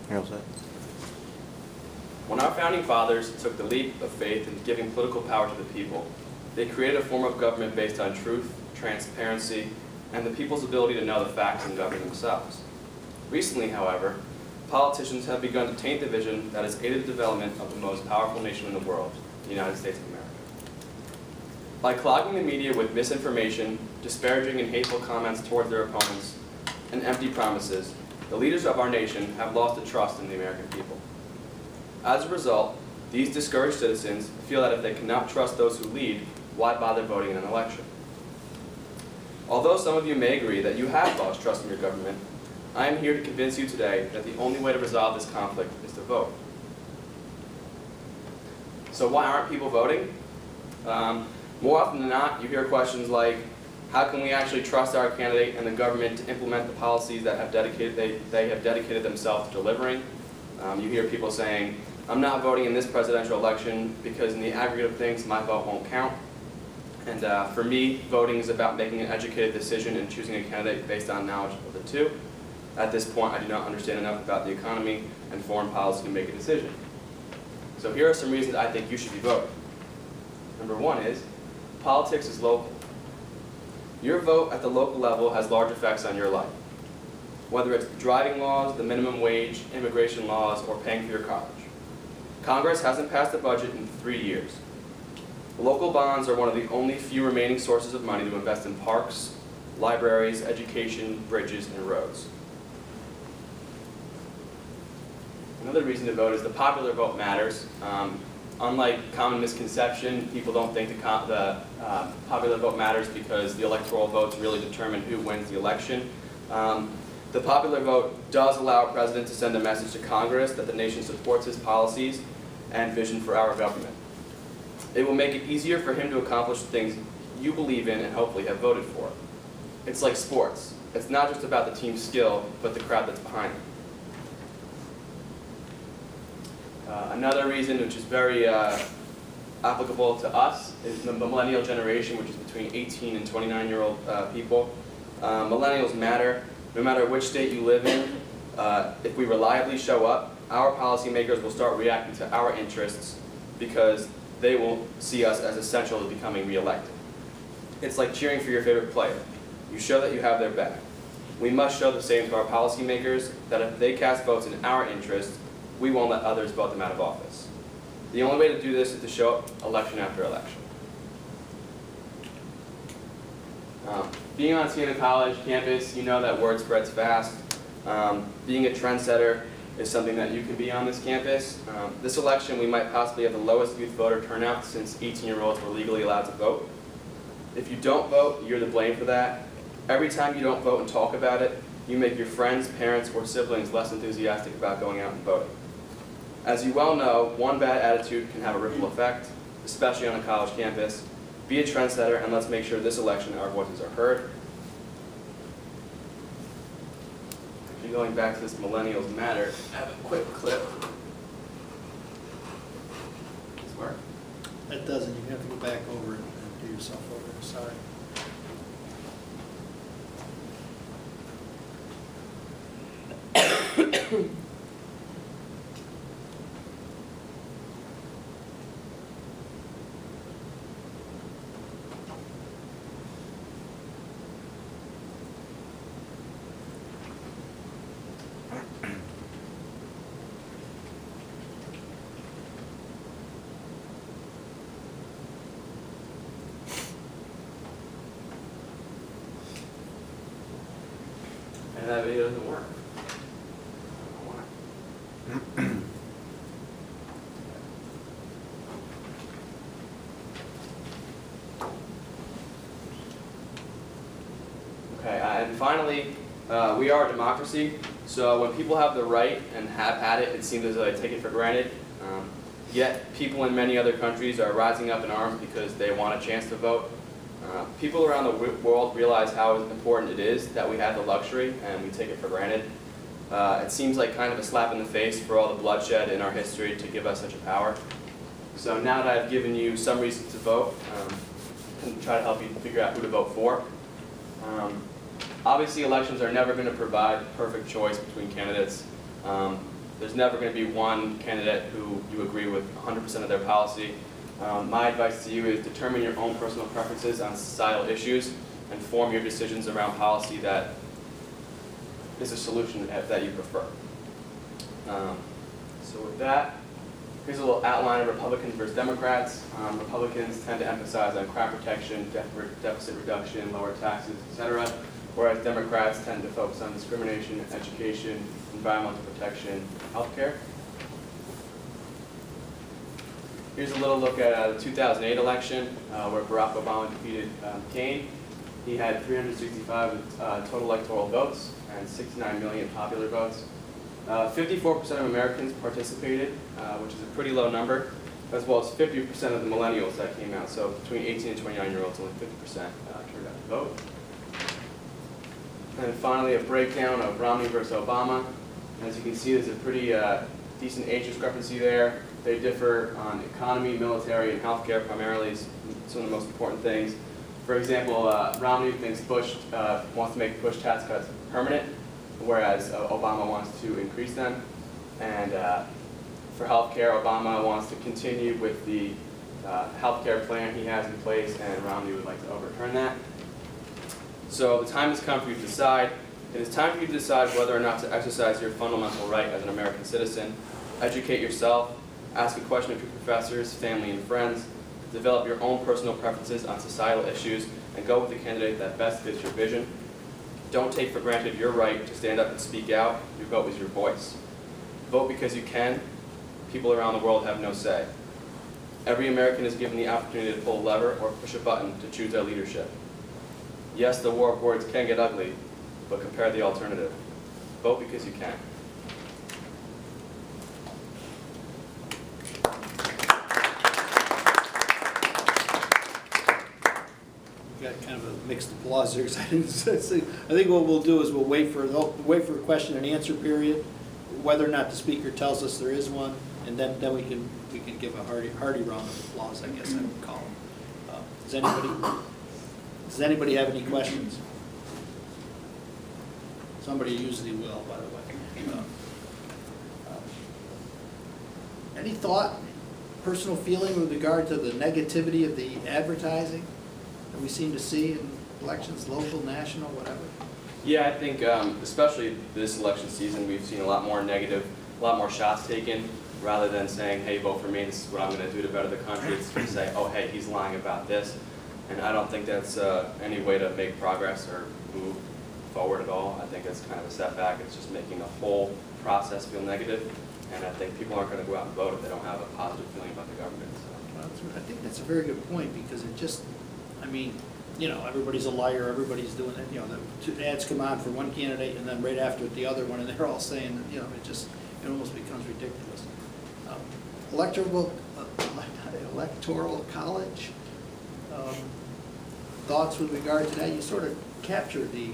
How's that? When our founding fathers took the leap of faith in giving political power to the people, they created a form of government based on truth, transparency, and the people's ability to know the facts and govern themselves. Recently, however, politicians have begun to taint the vision that has aided the development of the most powerful nation in the world, the United States of America. By clogging the media with misinformation, disparaging and hateful comments towards their opponents, and empty promises, the leaders of our nation have lost the trust in the American people. As a result, these discouraged citizens feel that if they cannot trust those who lead, why bother voting in an election? Although some of you may agree that you have lost trust in your government, I am here to convince you today that the only way to resolve this conflict is to vote. So why aren't people voting? More often than not, you hear questions like, how can we actually trust our candidate and the government to implement the policies that they have dedicated themselves to delivering? You hear people saying, I'm not voting in this presidential election because in the aggregate of things, my vote won't count. And for me, voting is about making an educated decision and choosing a candidate based on knowledge of the two. At this point, I do not understand enough about the economy and foreign policy to make a decision. So here are some reasons I think you should be voting. Number one is, politics is local. Your vote at the local level has large effects on your life. Whether it's the driving laws, the minimum wage, immigration laws, or paying for your college. Congress hasn't passed a budget in 3 years. Local bonds are one of the only few remaining sources of money to invest in parks, libraries, education, bridges, and roads. Another reason to vote is the popular vote matters. Unlike common misconception, people don't think the popular vote matters because the electoral votes really determine who wins the election. The popular vote does allow a president to send a message to Congress that the nation supports his policies and vision for our government. It will make it easier for him to accomplish the things you believe in and hopefully have voted for. It's like sports. It's not just about the team's skill, but the crowd that's behind it. Another reason, which is very applicable to us, is the millennial generation, which is between 18 and 29-year-old people. Millennials matter. No matter which state you live in, if we reliably show up, our policymakers will start reacting to our interests because they will see us as essential to becoming reelected. It's like cheering for your favorite player. You show that you have their back. We must show the same to our policymakers, that if they cast votes in our interest, we won't let others vote them out of office. The only way to do this is to show up election after election. Being on Siena College campus, you know that word spreads fast. Being a trendsetter is something that you can be on this campus. This election, we might possibly have the lowest youth voter turnout since 18-year-olds were legally allowed to vote. If you don't vote, you're to blame for that. Every time you don't vote and talk about it, you make your friends, parents, or siblings less enthusiastic about going out and voting. As you well know, one bad attitude can have a ripple effect, especially on a college campus. Be a trendsetter, and let's make sure this election our voices are heard. Actually, going back to this Millennials Matter, I have a quick clip. Does this work? It doesn't. You have to go back over it and do yourself over. Sorry. And that video doesn't work. Okay, and finally, we are a democracy, so when people have the right and have had it, it seems as though they take it for granted. Yet people in many other countries are rising up in arms because they want a chance to vote. People around the world realize how important it is that we have the luxury and we take it for granted. It seems like kind of a slap in the face for all the bloodshed in our history to give us such a power. So now that I've given you some reasons to vote, I can try to help you figure out who to vote for. Obviously, elections are never going to provide the perfect choice between candidates. there's never going to be one candidate who you agree with 100% of their policy. My advice to you is determine your own personal preferences on societal issues and form your decisions around policy that is a solution that you prefer. So with that, here's a little outline of Republicans versus Democrats. Republicans tend to emphasize on crime protection, deficit reduction, lower taxes, etc., whereas Democrats tend to focus on discrimination, education, environmental protection, healthcare. Here's a little look at the 2008 election where Barack Obama defeated McCain. He had 365 total electoral votes and 69 million popular votes. 54% of Americans participated, which is a pretty low number, as well as 50% of the millennials that came out. So between 18 and 29-year-olds, only 50% turned out to vote. And finally, a breakdown of Romney versus Obama. As you can see, there's a pretty decent age discrepancy there. They differ on economy, military, and healthcare primarily is some of the most important things. For example, Romney thinks Bush wants to make Bush tax cuts permanent, whereas Obama wants to increase them. And for healthcare, Obama wants to continue with the healthcare plan he has in place, and Romney would like to overturn that. So the time has come for you to decide. It is time for you to decide whether or not to exercise your fundamental right as an American citizen. Educate yourself, ask a question of your professors, family, and friends, develop your own personal preferences on societal issues, and go with the candidate that best fits your vision. Don't take for granted your right to stand up and speak out. Your vote is your voice. Vote because you can. People around the world have no say. Every American is given the opportunity to pull a lever or push a button to choose their leadership. Yes, the war of words can get ugly, but compare the alternative. Vote because you can. Got kind of a mixed applause here, because I didn't say. I think what we'll do is we'll wait for a question and answer period, whether or not the speaker tells us there is one, and then we can give a hearty round of applause, I guess I would call it. Does anybody have any questions? Somebody usually will, by the way. Any thought, personal feeling with regard to the negativity of the advertising that we seem to see in elections, local, national, whatever? Yeah, I think especially this election season, we've seen a lot more negative, a lot more shots taken, rather than saying, hey, vote for me, this is what I'm going to do to better the country. It's to say, oh, hey, he's lying about this. And I don't think that's any way to make progress or move forward at all. I think it's kind of a setback. It's just making the whole process feel negative. And I think people aren't going to go out and vote if they don't have a positive feeling about the government. So. Well, I think that's a very good point, because it just, I mean, you know, everybody's a liar, everybody's doing it, you know, the two ads come on for one candidate and then right after it the other one, and they're all saying, you know, it almost becomes ridiculous. Electoral college, thoughts with regard to that? You sort of captured the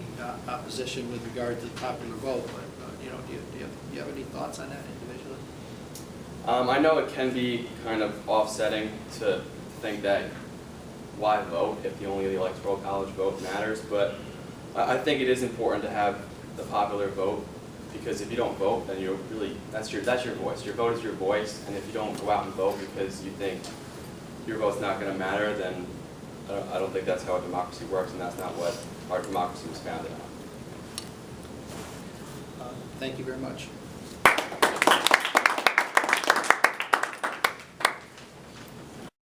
opposition with regard to the popular vote, but you know, do you have any thoughts on that individually? I know it can be kind of offsetting to think that why vote if only the electoral college vote matters, but I think it is important to have the popular vote, because if you don't vote, then you're really, that's your voice. Your vote is your voice, and if you don't go out and vote because you think your vote's not going to matter, then I don't think that's how a democracy works, and that's not what our democracy was founded on. Thank you very much.